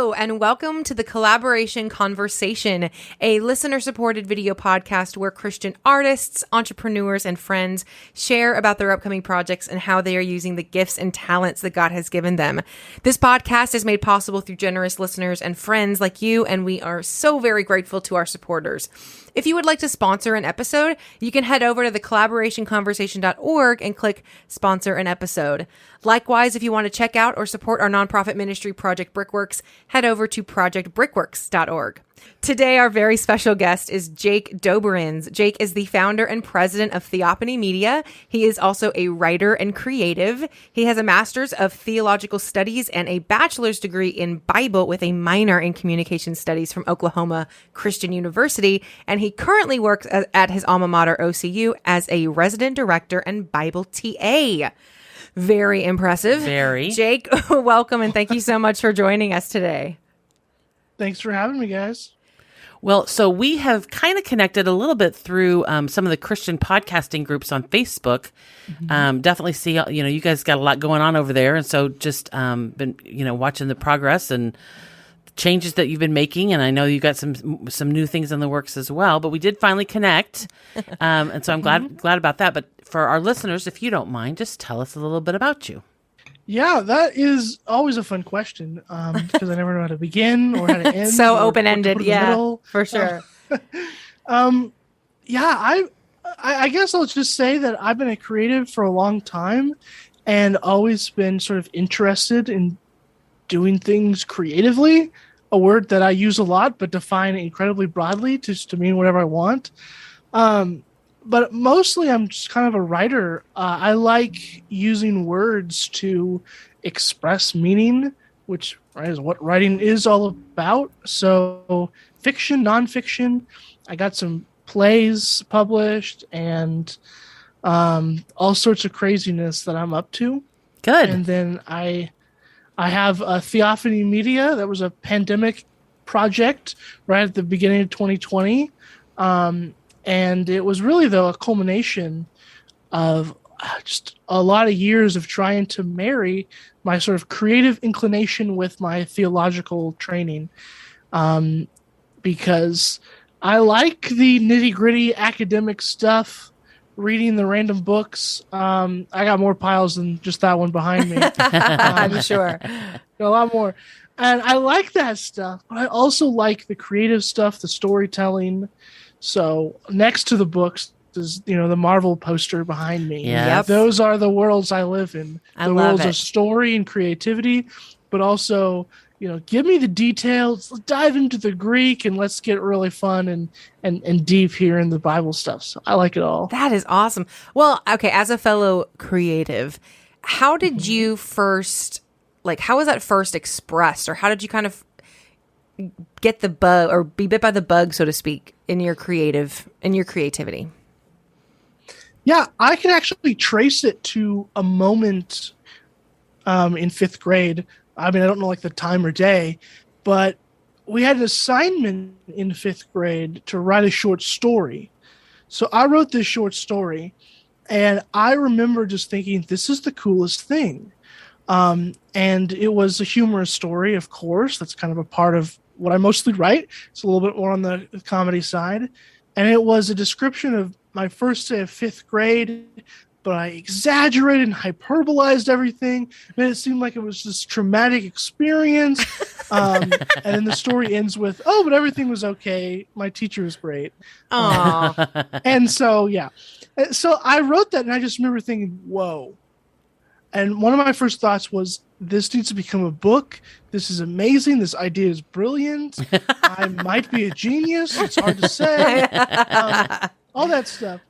Hello, and welcome to the Collaboration Conversation, a listener-supported video podcast where Christian artists, entrepreneurs, and friends share about their upcoming projects and how they are using the gifts and talents that God has given them. This podcast is made possible through generous listeners and friends like you, and we are so very grateful to our supporters. If you would like to sponsor an episode, you can head over to thecollaborationconversation.org and click Sponsor an Episode. Likewise, if you want to check out or support our nonprofit ministry, Project Brickworks, head over to projectbrickworks.org. Today, our very special guest is Jake Doberenz. Jake is the founder and president of Theophany Media. He is also a writer and creative. He has a master's of theological studies and a bachelor's degree in Bible with a minor in communication studies from Oklahoma Christian University. And he currently works at his alma mater, OCU, as a resident director and Bible TA. Very impressive. Very. Jake, welcome, and thank you so much for joining us today. Thanks for having me, guys. Well, so we have kind of connected a little bit through some of the Christian podcasting groups on Facebook. Definitely see, you guys got a lot going on over there. And so just been, watching the progress and changes that you've been making. And I know you got some new things in the works as well, but we did finally connect. And so I'm glad about that. But for our listeners, if you don't mind, just tell us a little bit about you. Yeah, that is always a fun question because I never know how to begin or how to end. So open-ended, yeah, for sure. I guess I'll just say that I've been a creative for a long time and always been sort of interested in doing things creatively, a word that I use a lot but define incredibly broadly just to mean whatever I want. But mostly I'm just kind of a writer. I like using words to express meaning, which is what writing is all about. So fiction, nonfiction, I got some plays published and all sorts of craziness that I'm up to. Good. And then I have a Theophany Media. That was a pandemic project right at the beginning of 2020. And it was really, though, a culmination of just a lot of years of trying to marry my sort of creative inclination with my theological training. Because I like the nitty-gritty academic stuff, reading the random books. I got more piles than just that one behind me. I'm sure. A lot more. And I like that stuff, but I also like the creative stuff, the storytelling. So next to the books is, the Marvel poster behind me. Yep. Those are the worlds I live in. The worlds of story and creativity, but also, give me the details, let's dive into the Greek, and let's get really fun and deep here in the Bible stuff. So I like it all. That is awesome. Well, okay, as a fellow creative, how did you first, how was that first expressed, or how did you kind of get the bug or be bit by the bug, so to speak, in your creativity? Yeah, I can actually trace it to a moment in fifth grade. I mean, I don't know the time or day, but we had an assignment in fifth grade to write a short story. So I wrote this short story, and I remember just thinking, this is the coolest thing. And it was a humorous story, of course. That's kind of a part of what I mostly write. It's a little bit more on the comedy side. And it was a description of my first day of fifth grade, but I exaggerated and hyperbolized everything. Made it seem like it was this traumatic experience. And then the story ends with, but everything was okay. My teacher was great. Aww. And so, yeah. So I wrote that, and I just remember thinking, whoa. And one of my first thoughts was, this needs to become a book. This is amazing. This idea is brilliant. I might be a genius. It's hard to say. All that stuff.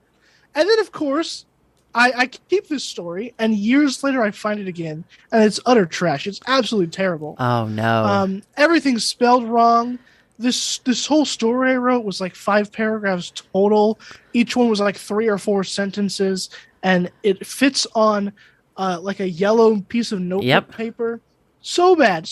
And then, of course, I keep this story, and years later I find it again, and it's utter trash. It's absolutely terrible. Oh, no. Everything's spelled wrong. This whole story I wrote was 5 paragraphs total. Each one was 3 or 4 sentences, and it fits on a yellow piece of notebook paper. So bad.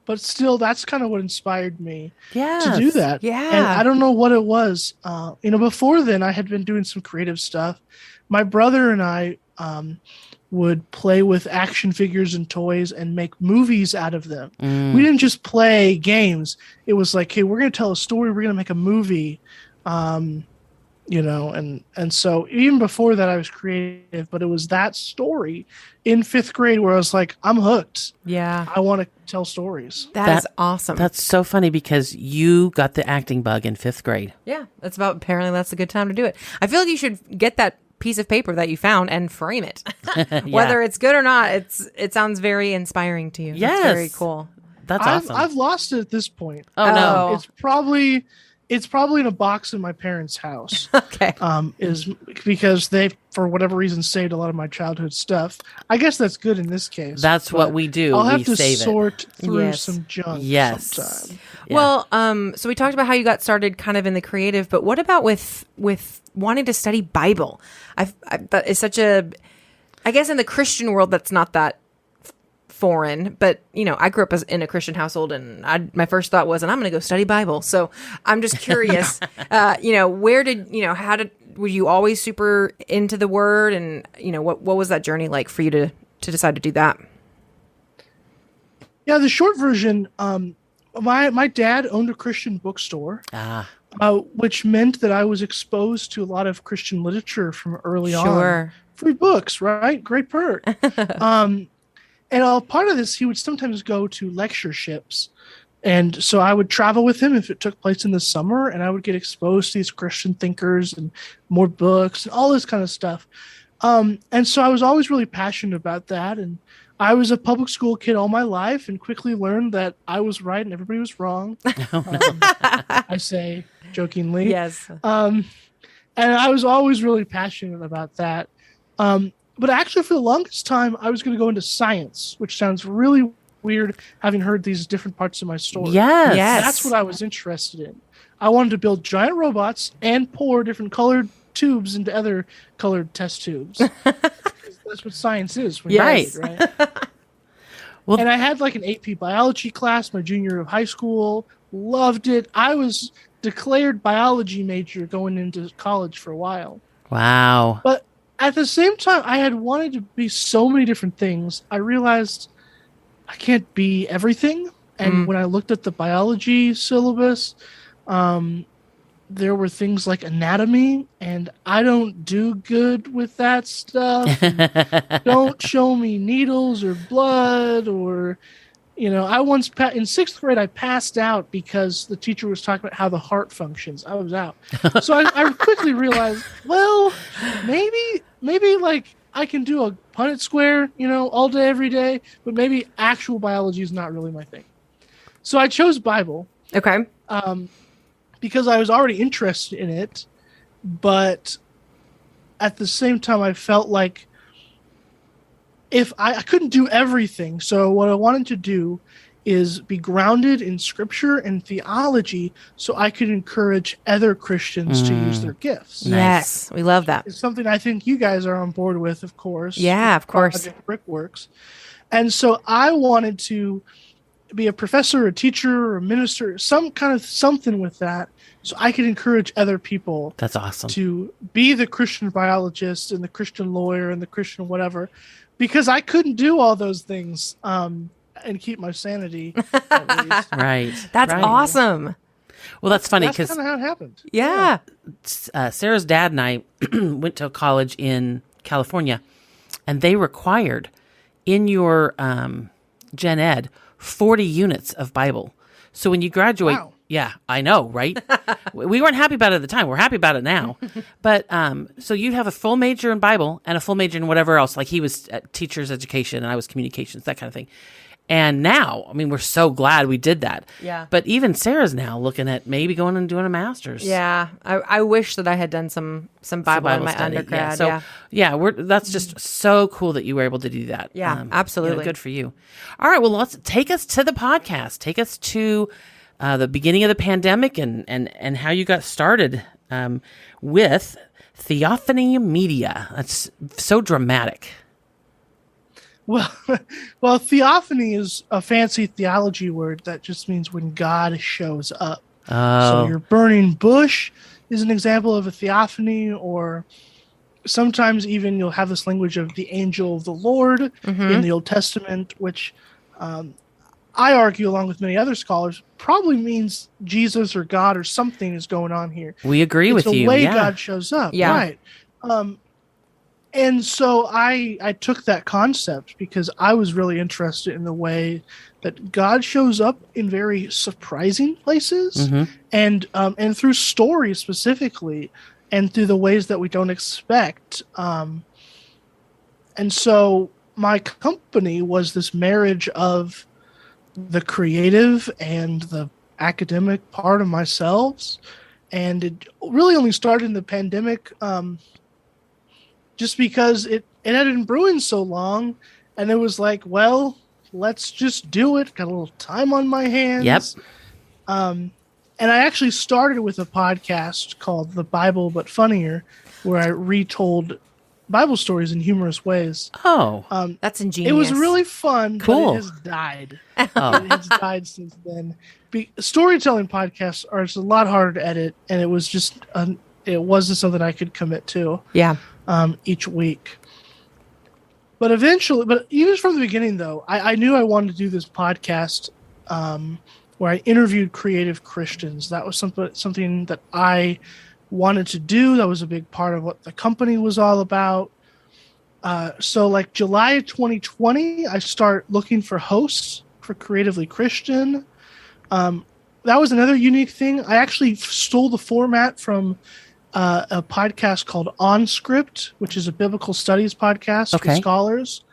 But still, that's kind of what inspired me to do that. Yeah. And I don't know what it was. Before then, I had been doing some creative stuff. My brother and I would play with action figures and toys and make movies out of them. We didn't just play games. It was like, hey, we're going to tell a story. We're going to make a movie. And so even before that I was creative, but it was that story in 5th grade where I was like, I'm hooked. Yeah. I want to tell stories. That is awesome. That's so funny because you got the acting bug in 5th grade. Yeah. Apparently that's a good time to do it. I feel like you should get that piece of paper that you found and frame it. Whether it's good or not, it sounds very inspiring to you. Yes. That's very cool. That's awesome. I've lost it at this point. Oh no. It's probably in a box in my parents' house. Okay. Is because they, for whatever reason, saved a lot of my childhood stuff. I guess that's good in this case. That's what we do. I'll have we to save sort through Yes. some junk. Yes. Sometime. Yeah. Well, so we talked about how you got started kind of in the creative, but what about with wanting to study Bible? That is such a, I guess in the Christian world, that's not that foreign, but I grew up in a Christian household, and my first thought was, and I'm going to go study Bible. So I'm just curious, were you always super into the Word, and what was that journey like for you to decide to do that? Yeah, the short version. My dad owned a Christian bookstore, which meant that I was exposed to a lot of Christian literature from early on. Free books, right? Great perk. And part of this, he would sometimes go to lectureships. And so I would travel with him if it took place in the summer, and I would get exposed to these Christian thinkers and more books and all this kind of stuff. And so I was always really passionate about that. And I was a public school kid all my life and quickly learned that I was right and everybody was wrong. I say jokingly. Yes. And I was always really passionate about that. But actually, for the longest time, I was going to go into science, which sounds really weird, having heard these different parts of my story. Yes. That's what I was interested in. I wanted to build giant robots and pour different colored tubes into other colored test tubes. That's what science is. When Yes. you're a kid, right? Well, and I had like an AP biology class my junior year of high school. Loved it. I was declared biology major going into college for a while. wow. But at the same time, I had wanted to be so many different things. I realized I can't be everything. And when I looked at the biology syllabus, there were things like anatomy, and I don't do good with that stuff. Don't show me needles or blood or, I once in 6th grade, I passed out because the teacher was talking about how the heart functions. I was out. So I quickly realized, well, maybe like I can do a Punnett square, all day, every day, but maybe actual biology is not really my thing. So I chose Bible. Okay. Because I was already interested in it, but at the same time, I felt like if I couldn't do everything. So what I wanted to do is be grounded in scripture and theology so I could encourage other Christians to use their gifts. Yes, we love that. It's something I think you guys are on board with, of course. Yeah, of course. Brickworks. And so I wanted to be a professor, a teacher, or a minister, some kind of something with that, so I could encourage other people. That's awesome. To be the Christian biologist and the Christian lawyer and the Christian whatever, because I couldn't do all those things and keep my sanity. At least. Right. That's right. awesome. Well, that's funny That's because kind of how it happened. Yeah. Sarah's dad and I went to a college in California, and they required in your gen ed 40 units of Bible. So when you graduate, Wow. yeah, I know, right? We weren't happy about it at the time. We're happy about it now. But so you'd have a full major in Bible and a full major in whatever else. Like he was teacher's education and I was communications, that kind of thing. And now, I mean, we're so glad we did that. Yeah. But even Sarah's now looking at maybe going and doing a master's. Yeah. I wish that I had done some Bible in my study. undergrad. Yeah. So yeah, that's just so cool that you were able to do that. Yeah, absolutely. Good for you. All right, well, let's take us to the podcast. Take us to the beginning of the pandemic and how you got started with Theophany Media. That's so dramatic. Well, theophany is a fancy theology word that just means when God shows up. Oh. So your burning bush is an example of a theophany, or sometimes even you'll have this language of the angel of the Lord in the Old Testament, which I argue, along with many other scholars, probably means Jesus or God or something is going on here. We agree with you. It's the way God shows up, right? And so I took that concept because I was really interested in the way that God shows up in very surprising places, and through stories specifically, and through the ways that we don't expect. And so my company was this marriage of the creative and the academic part of myself. And it really only started in the pandemic, just because it had been brewing so long. And it was like, well, let's just do it. Got a little time on my hands. Yep. And I actually started with a podcast called The Bible But Funnier, where I retold Bible stories in humorous ways. Oh, that's ingenious. It was really fun, cool. But it has died. It has died since then. Storytelling podcasts are just a lot harder to edit, and it was just it wasn't something I could commit to. Yeah. Each week. But even from the beginning, though, I knew I wanted to do this podcast where I interviewed creative Christians. That was something that I wanted to do. That was a big part of what the company was all about. So like July 2020, I start looking for hosts for Creatively Christian. That was another unique thing. I actually stole the format from a podcast called On Script, which is a biblical studies podcast for scholars.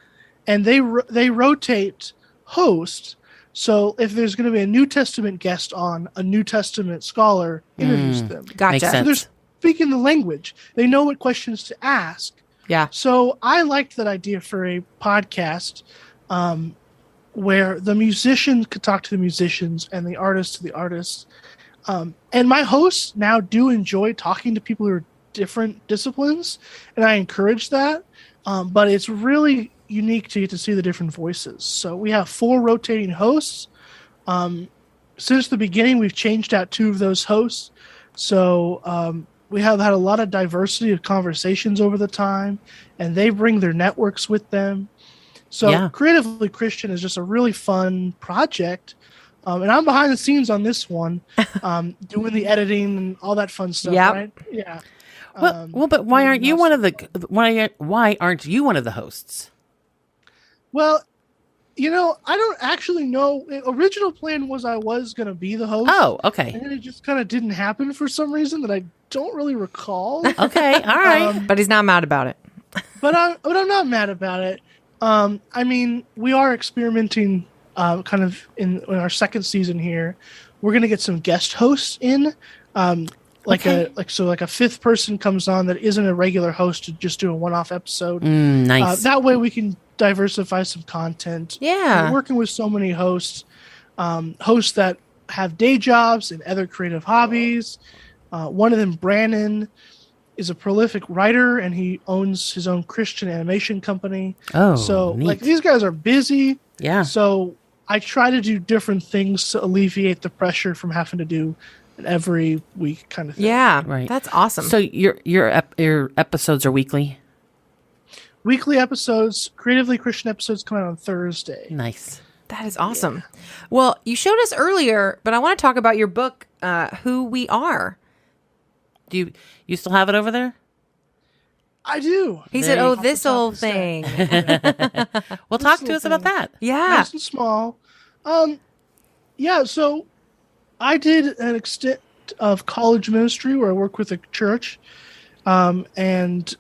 And they rotate hosts. So if there's going to be a New Testament guest on, a New Testament scholar interviews them. Gotcha. So they're speaking the language. They know what questions to ask. Yeah. So I liked that idea for a podcast where the musicians could talk to the musicians and the artists to the artists. And my hosts now do enjoy talking to people who are different disciplines, and I encourage that. But it's really unique to get to see the different voices. So we have 4 rotating hosts. Since the beginning, we've changed out 2 of those hosts. So we have had a lot of diversity of conversations over the time, and they bring their networks with them. So Creatively Christian is just a really fun project. And I'm behind the scenes on this one, doing the editing and all that fun stuff. Right? Yeah. Well, but why aren't you one of the why aren't you one of the hosts? Well, I don't actually know. The original plan was I was going to be the host. Oh, okay. And then it just kind of didn't happen for some reason that I don't really recall. Okay, all right. But he's not mad about it. But I'm not mad about it. I mean, we are experimenting kind of in our second season here. We're going to get some guest hosts in. Like a 5th person comes on that isn't a regular host to just do a one-off episode. Nice. That way we can diversify some content. Yeah. We're working with so many hosts that have day jobs and other creative hobbies. One of them, Brandon, is a prolific writer, and he owns his own Christian animation company. Oh, so neat. like these guys are busy. Yeah. So I try to do different things to alleviate the pressure from having to do an every week kind of thing. Yeah. Right. That's awesome. So your episodes are weekly? Weekly episodes, Creatively Christian episodes come out on Thursday. Nice. That is awesome. Yeah. Well, you showed us earlier, but I want to talk about your book, Who We Are. Do you still have it over there? I do. He said, "Oh, this old thing." Well, talk to us about that. Yeah. Nice and small. Yeah, so I did an extent of college ministry where I worked with a church. And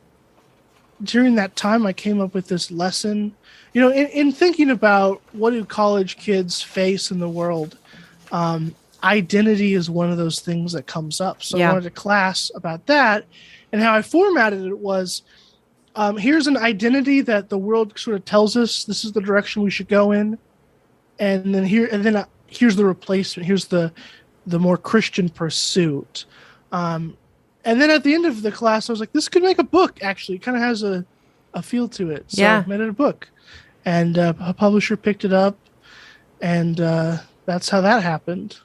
during that time, I came up with this lesson. In thinking about what do college kids face in the world, identity is one of those things that comes up. So I wanted a class about that. And how I formatted it was, here's an identity that the world sort of tells us this is the direction we should go in. And then here's the replacement. Here's the more Christian pursuit. And then at the end of the class, I was like, this could make a book, actually. It kind of has a feel to it. So I made it a book. And a publisher picked it up. And that's how that happened.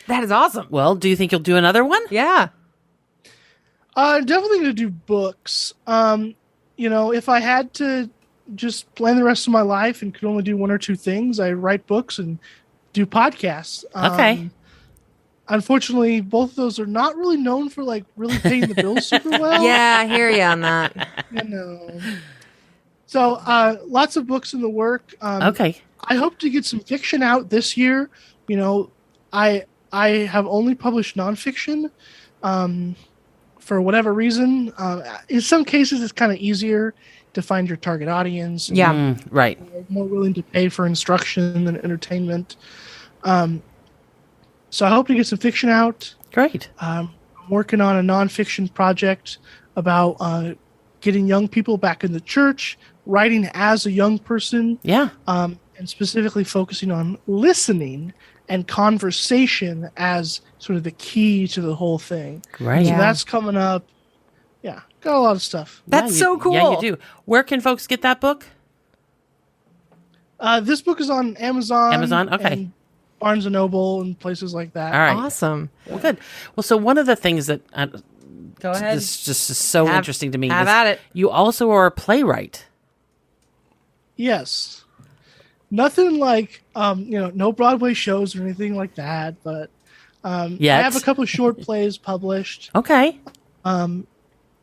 That is awesome. Well, do you think you'll do another one? Yeah. I'm definitely going to do books. If I had to just plan the rest of my life and could only do one or two things, I write books and do podcasts. Okay. Unfortunately, both of those are not really known for like really paying the bills super well. Yeah, I hear you on that. So lots of books in the work. Okay. I hope to get some fiction out this year. I have only published nonfiction for whatever reason. In some cases, it's kind of easier to find your target audience. Yeah. Right. More willing to pay for instruction than entertainment. So I hope to get some fiction out. Great. I'm working on a nonfiction project about getting young people back in the church, writing as a young person. Yeah. And specifically focusing on listening and conversation as sort of the key to the whole thing. Great. So Yeah. that's coming up. Yeah, got a lot of stuff. That's so cool. Yeah, you do. Where can folks get that book? This book is on Amazon. Amazon, okay. And Barnes & Noble and places like that. All right. Awesome. Well, good. Well, so one of the things that Go ahead. this just is so interesting to me. Have is at it. You also are a playwright. Yes. Nothing like, no Broadway shows or anything like that, but I have a couple of short plays published Okay.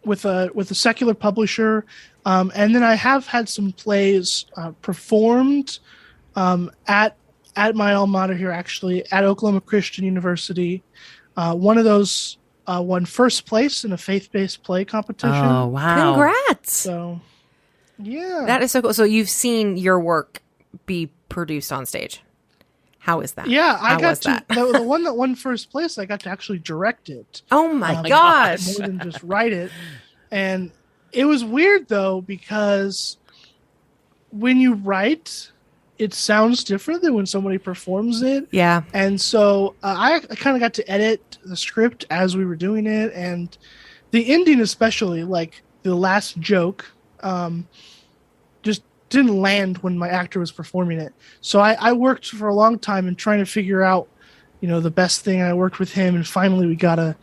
with a secular publisher, and then I have had some plays performed at my alma mater here, actually, at Oklahoma Christian University. One of those won first place in a faith-based play competition. Oh, wow. Congrats. So, yeah. That is so cool. So you've seen your work be produced on stage. How is that? Yeah, I How got was to that? the one that won first place. I got to actually direct it. Oh my my gosh. More than just write it. And it was weird though, because when you write, it sounds different than when somebody performs it. Yeah. And so I kind of got to edit the script as we were doing it, and the ending, especially like the last joke, just didn't land when my actor was performing it. So I worked for a long time in trying to figure out, the best thing. I worked with him, and finally we got a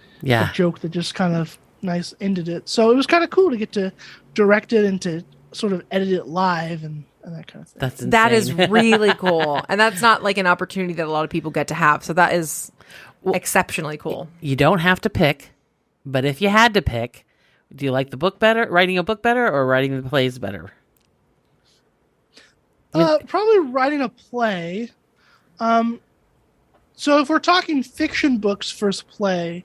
joke that just kind of nice ended it. So it was kind of cool to get to direct it and to sort of edit it live and that kind of thing. That's insane. That is really cool. And that's not like an opportunity that a lot of people get to have. So that is exceptionally cool. You don't have to pick, but if you had to pick, do you like the book better, writing a book better, or writing the plays better? Probably writing a play. So if we're talking fiction books versus play,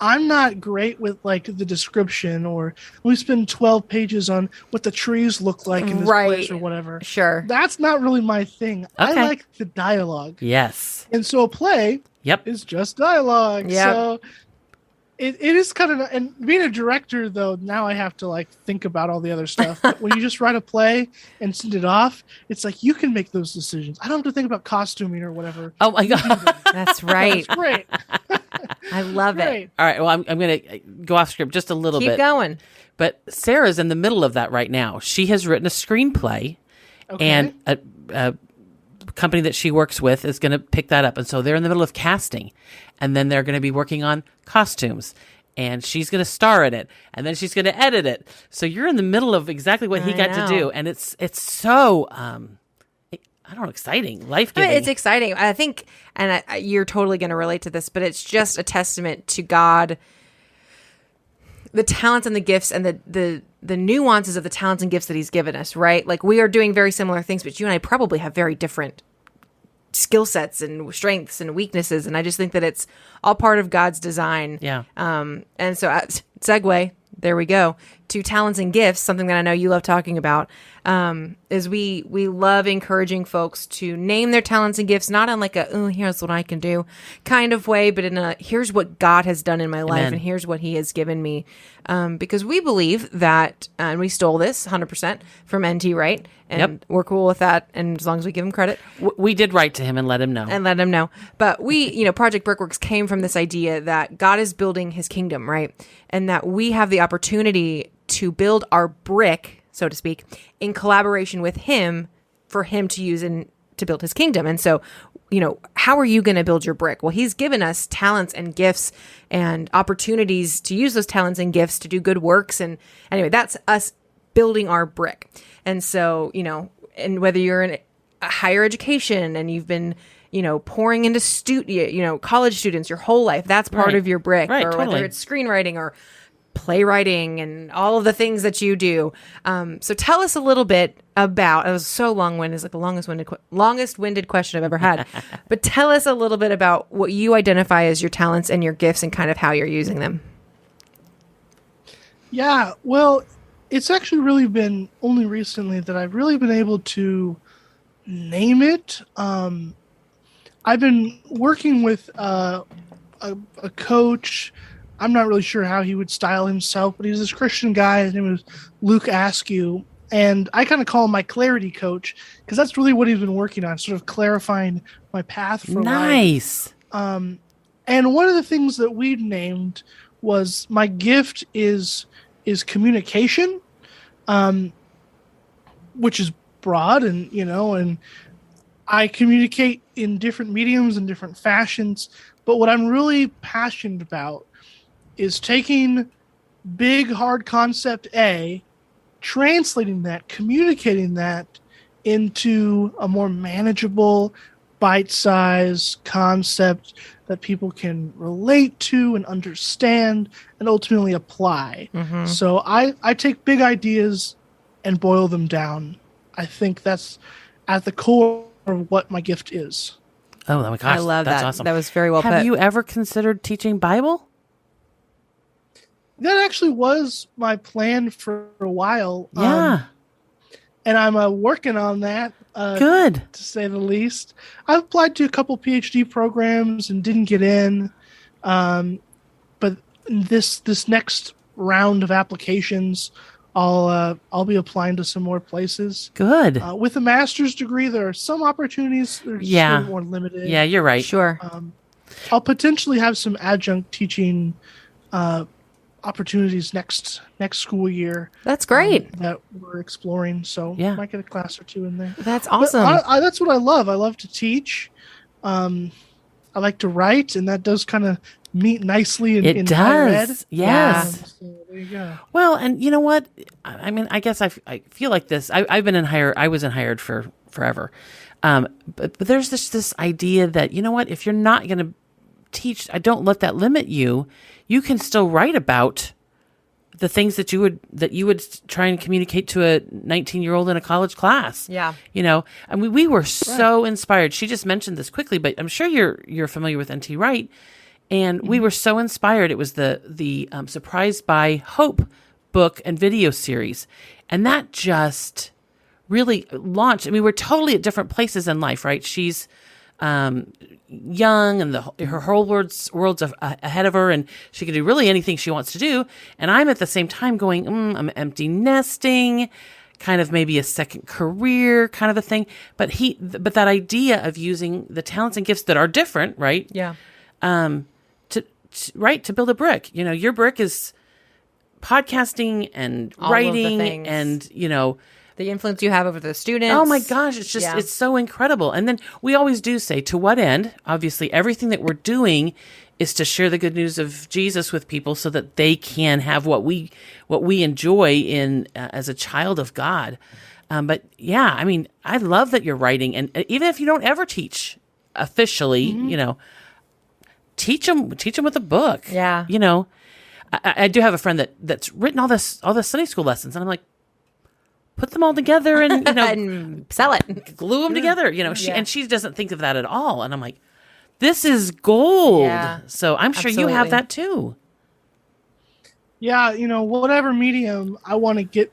I'm not great with like the description, or we spend 12 pages on what the trees look like in this place or whatever. Sure. That's not really my thing. I Okay. like the dialogue. Yes. And so a play is just dialogue. Yep. So it is kind of, and being a director though, now I have to like think about all the other stuff. But when you just write a play and send it off, it's like you can make those decisions. I don't have to think about costuming or whatever. Oh my God. That's right. It's great. I love it. Great. All right. Well, I'm going to go off script just a little Keep bit. going. But Sarah's in the middle of that right now. She has written a screenplay, and a company that she works with is going to pick that up. And so they're in the middle of casting, and then they're going to be working on costumes, and she's going to star in it, and then she's going to edit it. So you're in the middle of exactly what he got to do. And it's so, I don't know, exciting, life-giving. It's exciting. I think, and you're totally going to relate to this, but it's just a testament to God, the talents and the gifts and the nuances of the talents and gifts that he's given us, right? Like we are doing very similar things, but you and I probably have very different skill sets and strengths and weaknesses. And I just think that it's all part of God's design. Yeah. And so segue, there we go, to talents and gifts, something that I know you love talking about, is we love encouraging folks to name their talents and gifts, not in like a, oh, here's what I can do kind of way, but in a, here's what God has done in my life and here's what he has given me. Because we believe that, and we stole this 100% from NT, right? And we're cool with that. And as long as we give him credit. We did write to him and let him know. But we, Project Brickworks came from this idea that God is building his kingdom, right? And that we have the opportunity to build our brick, so to speak, in collaboration with him for him to use to build his kingdom. And so how are you going to build your brick? Well, he's given us talents and gifts and opportunities to use those talents and gifts to do good works. And anyway, that's us building our brick. And so, and whether you're in a higher education and you've been, pouring into college students your whole life, that's part of your brick. Right, or totally. whether it's screenwriting or playwriting and all of the things that you do. So tell us a little bit about, it was so long-winded, it's like the longest-winded question I've ever had. But tell us a little bit about what you identify as your talents and your gifts and kind of how you're using them. Yeah, well, it's actually really been only recently that I've really been able to name it. I've been working with a coach. I'm not really sure how he would style himself, but he's this Christian guy. His name is Luke Askew. And I kind of call him my clarity coach because that's really what he's been working on, sort of clarifying my path for life. Nice. And one of the things that we named was my gift is communication, which is broad and I communicate in different mediums and different fashions. But what I'm really passionate about is taking big, hard concept A, translating that, communicating that into a more manageable, bite-sized concept that people can relate to and understand and ultimately apply. Mm-hmm. So I take big ideas and boil them down. I think that's at the core of what my gift is. Oh my gosh, I love that's that. awesome. That was very well put. Have you ever considered teaching Bible? That actually was my plan for a while. Yeah. And I'm working on that. Good. To say the least. I've applied to a couple PhD programs and didn't get in. But this next round of applications, I'll be applying to some more places. Good. With a master's degree, there are some opportunities that are just a little more limited. Yeah, you're right. Sure. I'll potentially have some adjunct teaching opportunities next school year. That's great. That we're exploring. So I might get a class or two in there. That's awesome. That's what I love. I love to teach. I like to write, and that does kind of meet nicely in higher ed. Yes. So there you go. Well, and you know what? I mean, I guess I feel like this. I was in higher ed for forever. But there's this idea that, you know what, if you're not going to teach, I don't let that limit you. You can still write about the things that you would try and communicate to a 19-year-old in a college class. Yeah. I mean, we were so inspired. She just mentioned this quickly, but I'm sure you're familiar with N.T. Wright. And we were so inspired. It was the Surprised by Hope book and video series. And that just really launched. I mean, we're totally at different places in life, right? She's young and her whole world's ahead of her, and she can do really anything she wants to do. And I'm at the same time going, I'm empty nesting, kind of maybe a second career kind of a thing. But that idea of using the talents and gifts that are different, right? Yeah. To build a brick. Your brick is podcasting and All writing and, the influence you have over the students. Oh my gosh, it's just, it's so incredible. And then we always do say, to what end? Obviously, everything that we're doing is to share the good news of Jesus with people so that they can have what we enjoy in as a child of God. But yeah, I mean, I love that you're writing, and even if you don't ever teach officially, teach them with a book. Yeah. I do have a friend that's written all the Sunday school lessons, and I'm like, put them all together and and sell it, glue them together. And she doesn't think of that at all. And I'm like, this is gold. Yeah, so I'm sure you have that too. Yeah, whatever medium, I want to get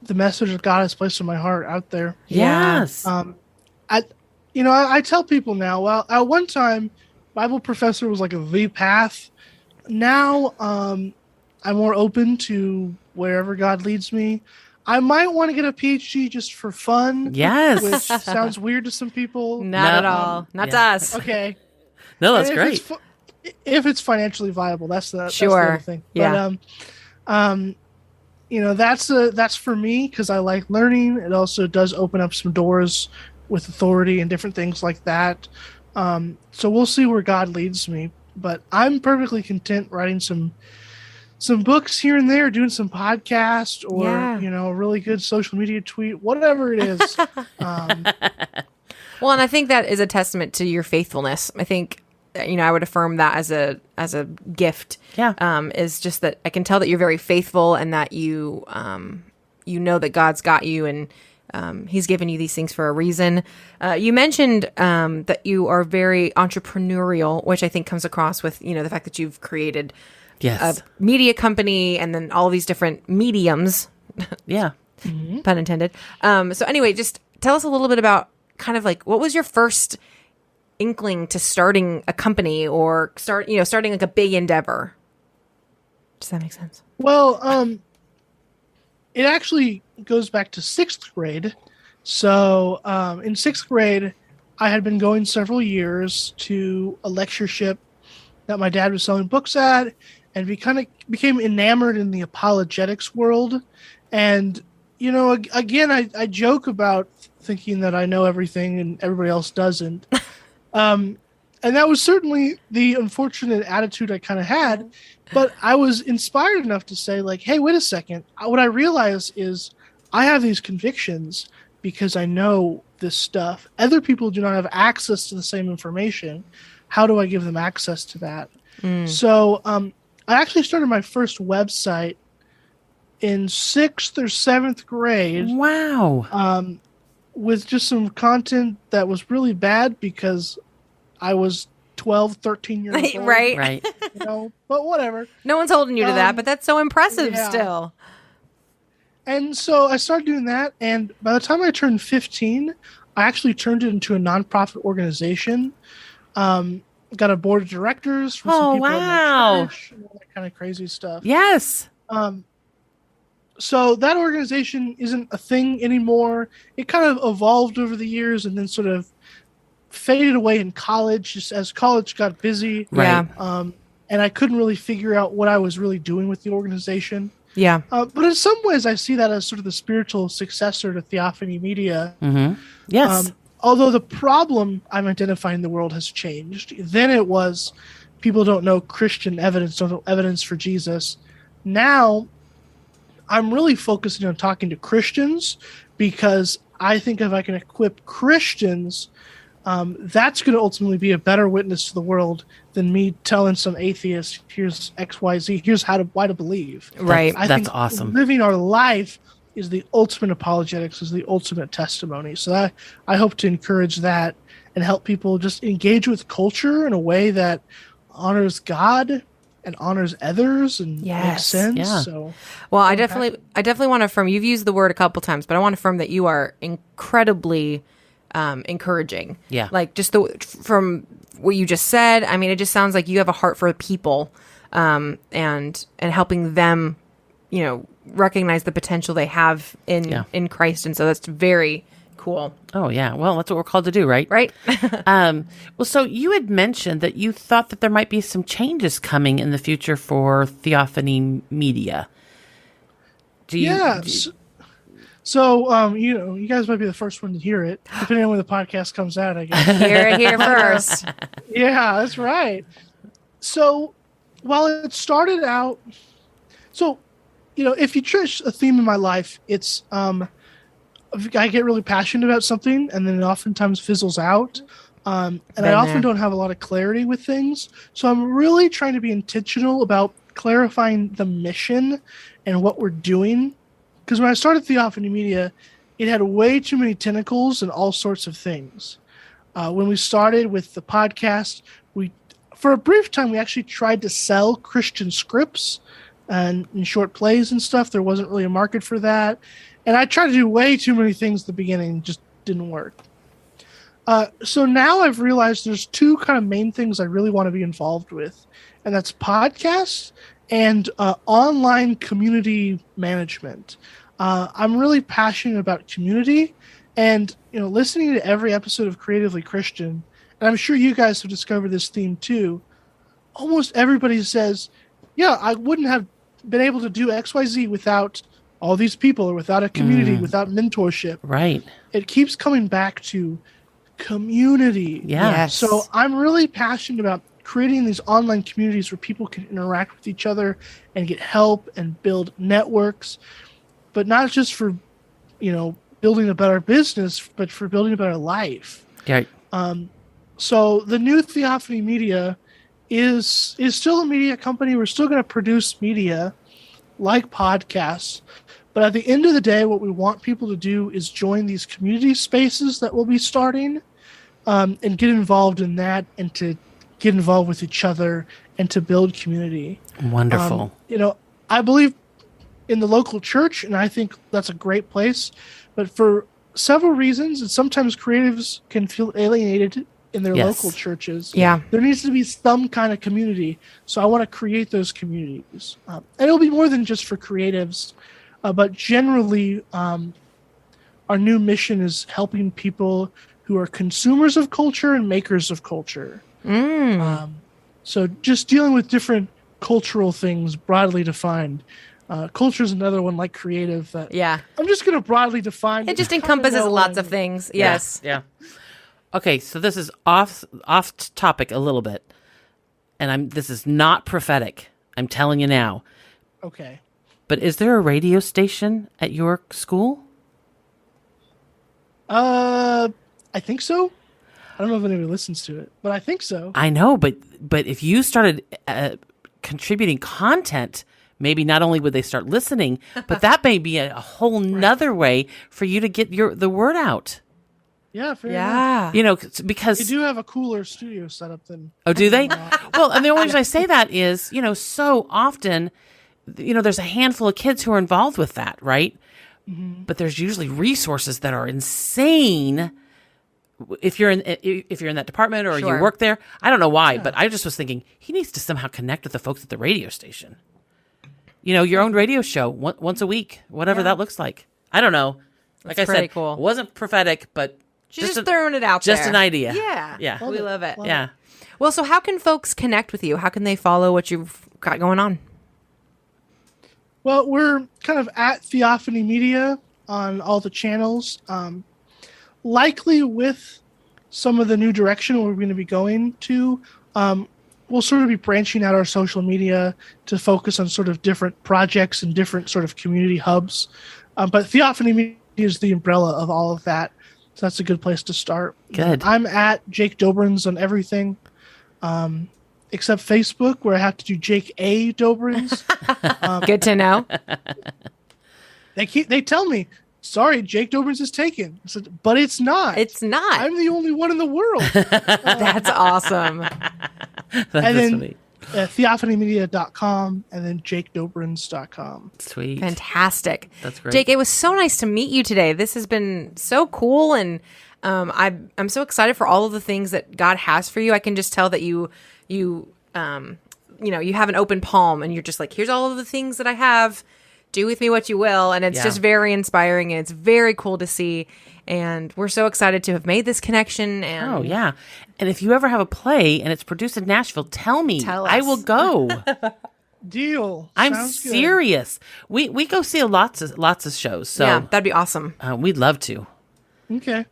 the message that God has placed in my heart out there. Yes. I tell people now. Well, at one time, Bible professor was like the path. Now, I'm more open to wherever God leads me. I might want to get a PhD just for fun. Yes. Which sounds weird to some people. Not at all. Not to us. Okay. No, that's great. If it's financially viable, that's the other thing. Yeah. But, that's for me because I like learning. It also does open up some doors with authority and different things like that. So we'll see where God leads me. But I'm perfectly content writing some books here and there, doing some podcasts, or a really good social media tweet, whatever it is. Well, and I think that is a testament to your faithfulness. I think, I would affirm that as a gift. Yeah. Is just that I can tell that you're very faithful, and that you know that God's got you, and He's given you these things for a reason. You mentioned that you are very entrepreneurial, which I think comes across with, the fact that you've created a media company and then all these different mediums. Yeah. Pun intended. So anyway, just tell us a little bit about kind of like, what was your first inkling to starting a company or starting like a big endeavor? Does that make sense? Well, it actually goes back to 6th grade. So in 6th grade, I had been going several years to a lectureship that my dad was selling books at, and we kind of became enamored in the apologetics world. And, again, I joke about thinking that I know everything and everybody else doesn't. And that was certainly the unfortunate attitude I kind of had. But I was inspired enough to say, like, hey, wait a second. What I realize is I have these convictions because I know this stuff. Other people do not have access to the same information. How do I give them access to that? So I actually started my first website in 6th or 7th grade. Wow. With just some content that was really bad because I was 12, 13 years old. Right. But whatever. No one's holding you to that, but that's so impressive still. And so I started doing that, and by the time I turned 15, I actually turned it into a nonprofit organization. Got a board of directors from some people in my church and all that kind of crazy stuff. Yes. So that organization isn't a thing anymore. It kind of evolved over the years and then sort of faded away in college just as college got busy. Right. And I couldn't really figure out what I was really doing with the organization. Yeah. But in some ways, I see that as sort of the spiritual successor to Theophany Media. Mm-hmm. Yes. Although the problem I'm identifying in the world has changed. Then it was people don't know Christian evidence, don't know evidence for Jesus. Now I'm really focusing on talking to Christians because I think if I can equip Christians, that's going to ultimately be a better witness to the world than me telling some atheist, here's X, Y, Z, here's why to believe. Right. I That's think awesome. Living our life is the ultimate apologetics, is the ultimate testimony. So I hope to encourage that and help people just engage with culture in a way that honors God and honors others and makes sense. Yeah. So, well, I definitely want to affirm. You've used the word a couple times, but I want to affirm that you are incredibly encouraging. Yeah. Like just from what you just said, I mean, it just sounds like you have a heart for people, and helping them, recognize the potential they have in Christ. And so that's very cool. Oh, yeah. Well, that's what we're called to do, right? Right. Well, so you had mentioned that you thought that there might be some changes coming in the future for Theophany Media. So, you guys might be the first one to hear it, depending on when the podcast comes out, I guess. Hear it here first. Yeah, that's right. So, while it started out... So, if you trace a theme in my life, it's I get really passionate about something, and then it oftentimes fizzles out. And I often don't have a lot of clarity with things. So I'm really trying to be intentional about clarifying the mission and what we're doing. Because when I started Theophany Media, it had way too many tentacles and all sorts of things. When we started with the podcast, for a brief time, we actually tried to sell Christian scripts and in short plays and stuff. There wasn't really a market for that. And I tried to do way too many things at the beginning, just didn't work. So now I've realized there's two kind of main things I really want to be involved with, and that's podcasts and online community management. I'm really passionate about community, and listening to every episode of Creatively Christian, and I'm sure you guys have discovered this theme too. Almost everybody says, "Yeah, I wouldn't have been able to do XYZ without all these people, or without a community, without mentorship." Right. It keeps coming back to community. Yeah. Yes. So I'm really passionate about creating these online communities where people can interact with each other and get help and build networks, but not just for, building a better business, but for building a better life. Yeah. So the new Theophany Media is still a media company. We're still going to produce media like podcasts. But at the end of the day, what we want people to do is join these community spaces that we'll be starting and get involved in that and to get involved with each other and to build community. Wonderful. I believe in the local church, and I think that's a great place. But for several reasons, and sometimes creatives can feel alienated in their local churches. Yeah. There needs to be some kind of community. So I want to create those communities. And it'll be more than just for creatives. But generally, our new mission is helping people who are consumers of culture and makers of culture. So just dealing with different cultural things broadly defined. Culture is another one like creative. That I'm just going to broadly define. It just encompasses lots of things. Yes. Yeah. Okay, so this is off topic a little bit, and this is not prophetic. I'm telling you now. Okay. But is there a radio station at your school? I think so. I don't know if anybody listens to it, but I think so. I know, but if you started contributing content, maybe not only would they start listening, but that may be a whole nother way for you to get the word out. Yeah, fair enough. Because they do have a cooler studio setup than. Oh, do they? Well, and the only reason I say that is, so often, there's a handful of kids who are involved with that, right? Mm-hmm. But there's usually resources that are insane. If you're in that department or you work there, I don't know why, but I just was thinking he needs to somehow connect with the folks at the radio station. Your own radio show once a week, whatever that looks like. I don't know. Like I said, cool. It wasn't prophetic, but she's just throwing it out there. Just an idea. Yeah. We love it. Yeah. Well, so how can folks connect with you? How can they follow what you've got going on? Well, we're kind of at Theophany Media on all the channels. Likely with some of the new direction we're going to be going to, we'll sort of be branching out our social media to focus on sort of different projects and different sort of community hubs. But Theophany Media is the umbrella of all of that. So that's a good place to start. Good. I'm at Jake Doberenz on everything, except Facebook, where I have to do Jake A. Doberenz. Good to know. They tell me, sorry, Jake Doberenz is taken. I said, but it's not. It's not. I'm the only one in the world. That's awesome. That's funny. Theophanymedia.com and then jakedoberenz.com. Sweet. Fantastic. That's great. Jake, it was so nice to meet you today. This has been so cool, and I'm so excited for all of the things that God has for you. I can just tell that you have an open palm, and you're just like, here's all of the things that I have. Do with me what you will. And it's just very inspiring, and it's very cool to see. And we're so excited to have made this connection. And oh, yeah. And if you ever have a play and it's produced in Nashville, tell me. Tell us. I will go. Deal. I'm Sounds good. serious. We go see lots of shows. So yeah, that'd be awesome. We'd love to. Okay.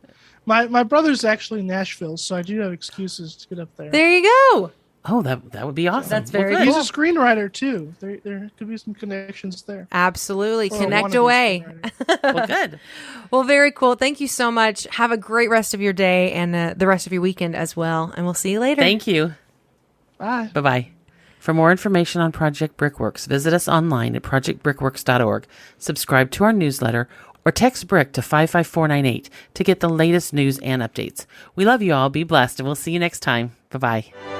My brother's actually in Nashville, so I do have excuses to get up there. There you go. Oh, that would be awesome. That's very good. cool. He's a screenwriter, too. There could be some connections there. Absolutely. Or Connect wannabe away. screenwriter. Well, good. Well, very cool. Thank you so much. Have a great rest of your day and the rest of your weekend as well. And we'll see you later. Thank you. Bye. Bye-bye. For more information on Project Brickworks, visit us online at projectbrickworks.org, subscribe to our newsletter, or text BRICK to 55498 to get the latest news and updates. We love you all. Be blessed, and we'll see you next time. Bye-bye.